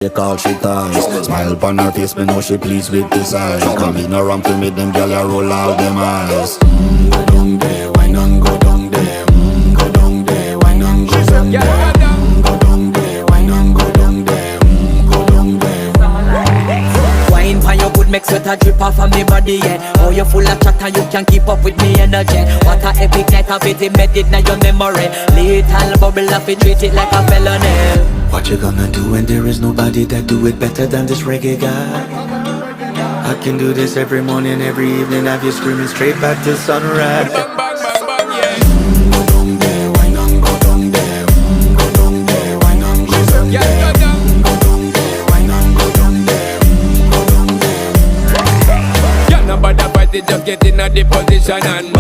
They call she ties. Smile upon her face, me know she pleased with this eyes. Come in around to me, them gyal a roll out them eyes. Go down there, why not go down there? Go down there, why not go down there? Go down there, why not go down there? Go down there. Wine pan your good, make sweat a drip off of me body, yeah. Oh, you full of chatter, you can't keep up with me energy. What a epic night of it, embedded in your memory. Little bubble of it, treat it like a felony. What you gonna do when there is nobody that do it better than this reggae guy? I can do this every morning, every evening, have you screaming straight back to sunrise. Bang, bang, bang, bang, yeah. Go down there, why not go down there? Go down there, why not go down Yeah, there? go down. Go down there, why not go down there? Go down there. Yeah, nobody fight it, just get in a the position and